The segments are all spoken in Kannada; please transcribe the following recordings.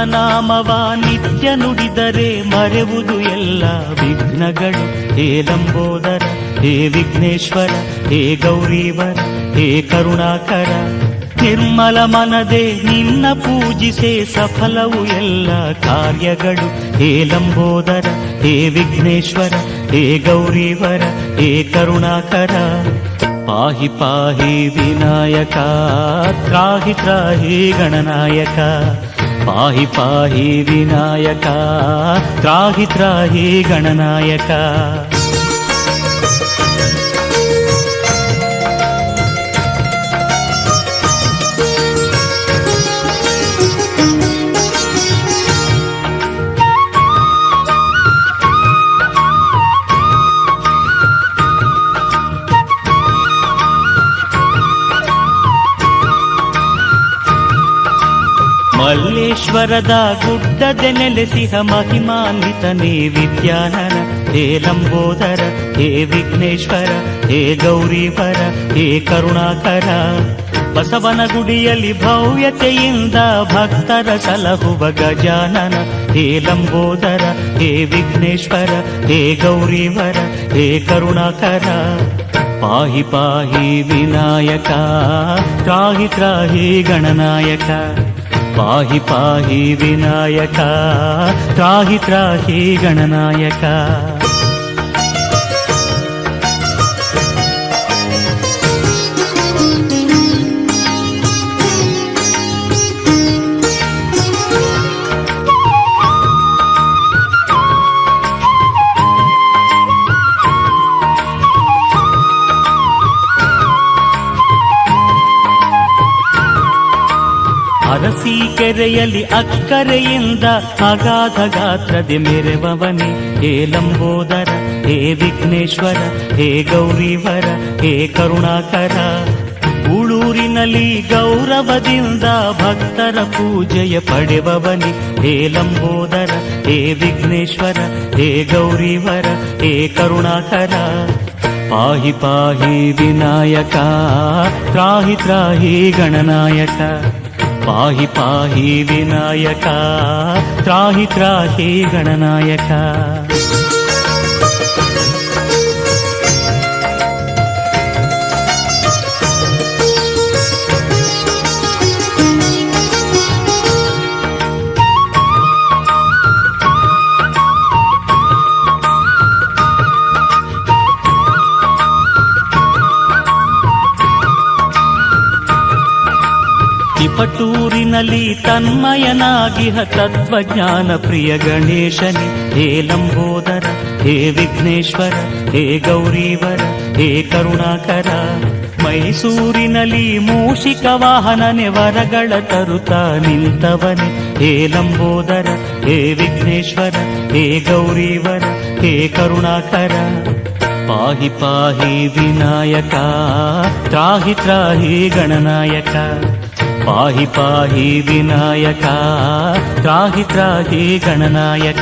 ನಾಮವ ನಿತ್ಯ ನುಡಿದರೆ ಮರೆವುದು ಎಲ್ಲ ವಿಘ್ನಗಳು. ಹೇ ಲಂಬೋದರ, ಹೇ ವಿಘ್ನೇಶ್ವರ, ಹೇ ಗೌರೀವರ, ಹೇ ಕರುಣಾಕರ. ನಿರ್ಮಲ ಮನದೆ ನಿನ್ನ ಪೂಜಿಸೆ ಸಫಲವು ಎಲ್ಲ ಕಾರ್ಯಗಳು. ಹೇ ಲಂಬೋದರ, ಹೇ ವಿಘ್ನೇಶ್ವರ, ಹೇ ಗೌರೀವರ, ಹೇ ಕರುಣಾಕರ. ಪಾಹಿ ಪಾಹಿ ವಿನಾಯಕ, ತ್ರಾಹಿ ತ್ರಾಹಿ ಗಣನಾಯಕ. ಪಾಹಿ ಪಾಹಿ ವಿನಾಯಕ, ತ್ರಾಹಿ ತ್ರಾಹಿ ಗಣನಾಯಕ. ಮಲ್ಲೇಶ್ವರದ ಗುಡ್ಡದೆ ನೆಲೆಸಿಹ ಮಹಿಮಾನ್ವಿತನೇ ವಿದ್ಯಾನನ. ಹೇ ಲಂಬೋದರ, ಹೇ ವಿಘ್ನೇಶ್ವರ, ಹೇ ಗೌರೀವರ, ಹೇ ಕರುಣಾಕರ. ಬಸವನ ಗುಡಿಯಲ್ಲಿ ಭವ್ಯತೆಯಿಂದ ಭಕ್ತರ ಸಲಹುವ ಗಜಾನನ. ಹೇ ಲಂಬೋದರ, ಹೇ ವಿಘ್ನೇಶ್ವರ, ಹೇ ಗೌರೀವರ, ಹೇ ಕರುಣಾಕರ. ಪಾಹಿ ಪಾಹಿ ವಿನಾಯಕ, ತ್ರಾಹಿ ತ್ರಾಹಿ ಗಣನಾಯಕ. ಪಾಹಿ ಪಾಹಿ ವಿನಾಯಕ, ತ್ರಾಹಿ ತ್ರಾಹಿ ಗಣನಾಯಕ. ಅರಸೀಕೆರೆಯಲ್ಲಿ ಅಕ್ಕರೆಯಿಂದ ಅಗಾಧ ಗಾತ್ರದೆ ಮೆರೆವವನೇ. ಹೇ ಲಂಬೋದರ, ಹೇ ವಿಘ್ನೇಶ್ವರ, ಹೇ ಗೌರೀವರ, ಹೇ ಕರುಣಾಕರ. ಉಳೂರಿನಲ್ಲಿ ಗೌರವದಿಂದ ಭಕ್ತರ ಪೂಜೆಯ ಪಡೆವವನೇ. ಹೇ ಲಂಬೋದರ, ಹೇ ವಿಘ್ನೇಶ್ವರ, ಹೇ ಗೌರೀವರ, ಹೇ ಕರುಣಾಕರ. ಪಾಹಿ ಪಾಹಿ ವಿನಾಯಕ, ತ್ರಾಹಿ ತ್ರಾಹಿ ಗಣನಾಯಕ. ಪಾಹಿ ಪಾಹಿ ವಿನಾಯಕ, ತ್ರಾಹಿ ತ್ರಾಹಿ ಗಣನಾಯಕ. ಪಟೂರಿನಲ್ಲಿ ತನ್ಮಯನಾಗಿಹ ತತ್ವಜ್ಞಾನ ಪ್ರಿಯ ಗಣೇಶನೇ. ಹೇ ಲಂಬೋದರ, ಹೇ ವಿಘ್ನೇಶ್ವರ, ಹೇ ಗೌರೀವರ, ಹೇ ಕರುಣಾಕರ. ಮೈಸೂರಿನಲ್ಲಿ ಮೂಷಿಕ ವಾಹನನೆ ವರಗಳ ತರುತ್ತಾ ನಿಂತವನೇ. ಹೇ ಲಂಬೋದರ, ಹೇ ವಿಘ್ನೇಶ್ವರ, ಹೇ ಗೌರೀವರ, ಹೇ ಕರುಣಾಕರ. ಪಾಹಿ ಪಾಹಿ ವಿನಾಯಕ, ತ್ರಾಹಿ ತ್ರಾಹಿ ಗಣನಾಯಕ. ಪಾಹಿ ಪಾಹಿ ವಿನಾಯಕ, ತ್ರಾಹಿ ತ್ರಾಹಿ ಗಣನಾಯಕ.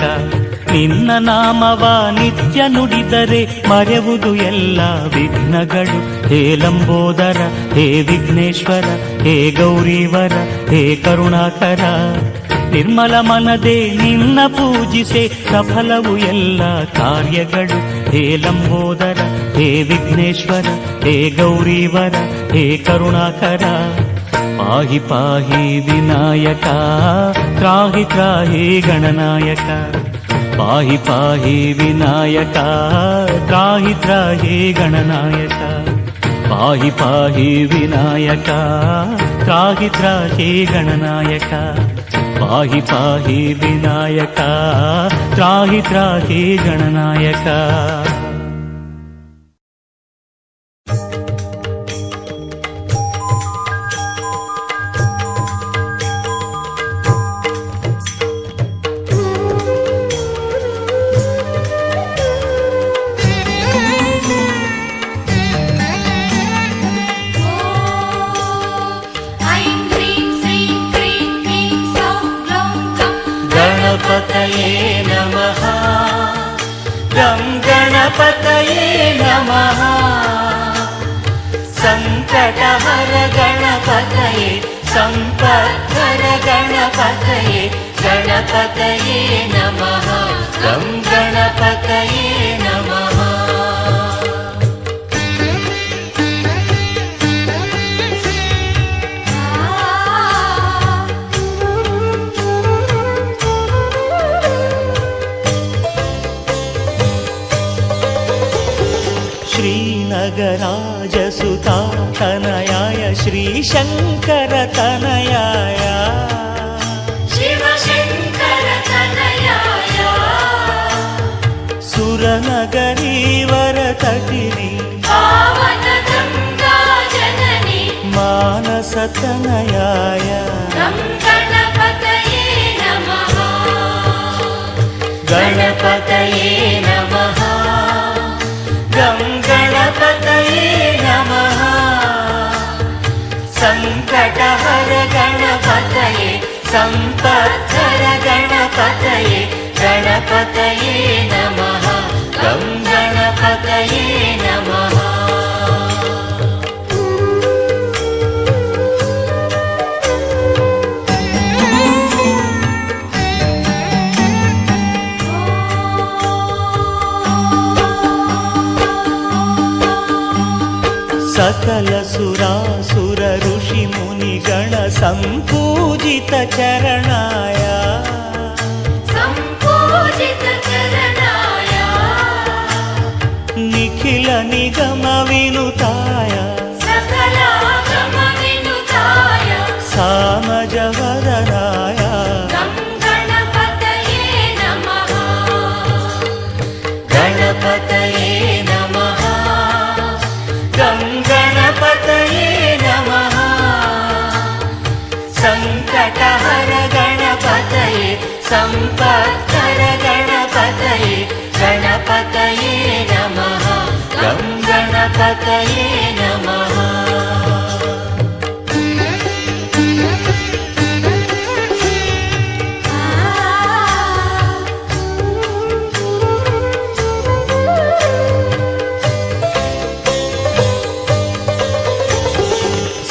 ನಿನ್ನ ನಾಮವ ನಿತ್ಯ ನುಡಿದರೆ ಮರೆವುದು ಎಲ್ಲ ವಿಘ್ನಗಳು. ಹೇ ಲಂಬೋದರ, ಹೇ ವಿಘ್ನೇಶ್ವರ, ಹೇ ಗೌರೀವರ, ಹೇ ಕರುಣಾಕರ. ನಿರ್ಮಲ ಮನದೆ ನಿನ್ನ ಪೂಜಿಸೆ ಸಫಲವು ಎಲ್ಲ ಕಾರ್ಯಗಳು. ಹೇ ಲಂಬೋದರ, ಹೇ ವಿಘ್ನೇಶ್ವರ, ಹೇ ಗೌರೀವರ, ಹೇ ಕರುಣಾಕರ. ಪಾಹಿ ಪಾಹಿ ವಿನಾಯಕ, ತ್ರಾಹಿ ತ್ರಾಹಿ ಗಣನಾಯಕ. ಪಾಹಿ ಪಾಹಿ ವಿನಾಯಕ, ತ್ರಾಹಿ ತ್ರಾಹಿ ಗಣನಾಯಕ. ಪಾಹಿ ಪಾಹಿ ವಿನಾಯಕ, ತ್ರಾಹಿ ತ್ರಾಹಿ ಗಣನಾಯಕ. ಪಾಹಿ ಪಾಹಿ ವಿನಾಯಕ, ತ್ರಾಹಿ ತ್ರಾಹಿ ಗಣನಾಯಕ. गणपतये नमः, गं गणपतये नमः. संकटहर गणपतये, संपत्कर गणपतये, गणपतये नमः गं गणपतये नमः श्रीनगराजसुता तनयाय श्रीशङ्करतनयाय शिवशङ्करतनयाय सुरनगरीवरतटिनि पावनगङ्गाजननि मानसतनयाय गं गणपतये नमः गणपतये नमः गं गणपतये नमः संकटहर गणपतये संपत्तर गणपतये गणपतये नमः गं गणपतये नमः सकल सुरासुर ऋषि मुनिगण सम्पूजित चरणाय संपूजित चरणाय निखिल निगम विनुताय सकलागम विनुताय सामजवदनाय गं गणपतये नमः गणपतये नमः गं गणपतये नमः संकटहर गणपतये संपत्तर गणपतये गणपतये नमः गं गणपतये नमः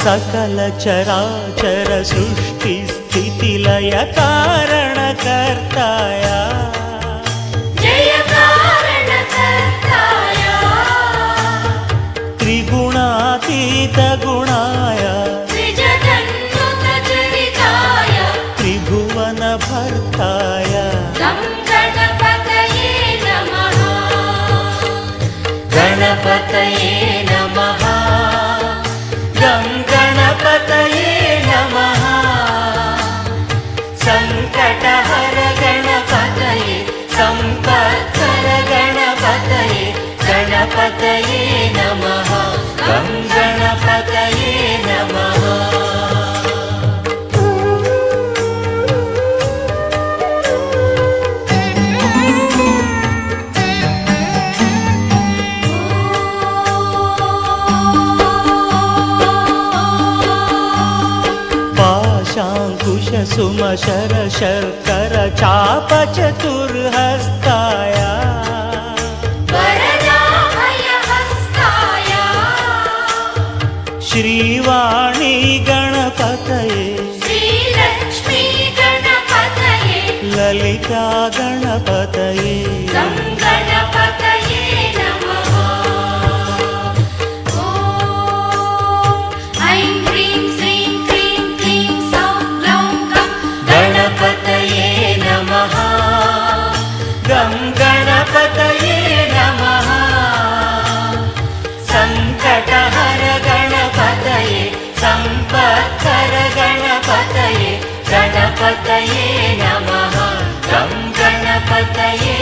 सकल चराचर सृष्टि स्थिति लय कारण कर्ताय जय कारणकर्ताय त्रिगुणातीत गुणाय त्रिजगन्नुत चरिताय त्रिभुवन भर्ताय गं गणपतये नमः गणपतये नमः गं गणपतये नमः संकटहर गणपतये संपत्तर गणपतये गणपतये नमः गं गणपतये नमः पाशाङ्कुश सुमशर शर्कर चाप चतुर्हस्ताय वरदाभयहस्ताय श्रीवाणी गणपतये श्रीलक्ष्मी गणपतये ललिता गणपतये गं गणपतये नमः ॐ ऐं ह्रीं श्रीं क्रीं क्लीं सौं ग्लौं गं गणपतये नमः गं गणपतये नमः संकटहर गणपतये संपत्तर गणपतये गणपतये नमः गं गणपतये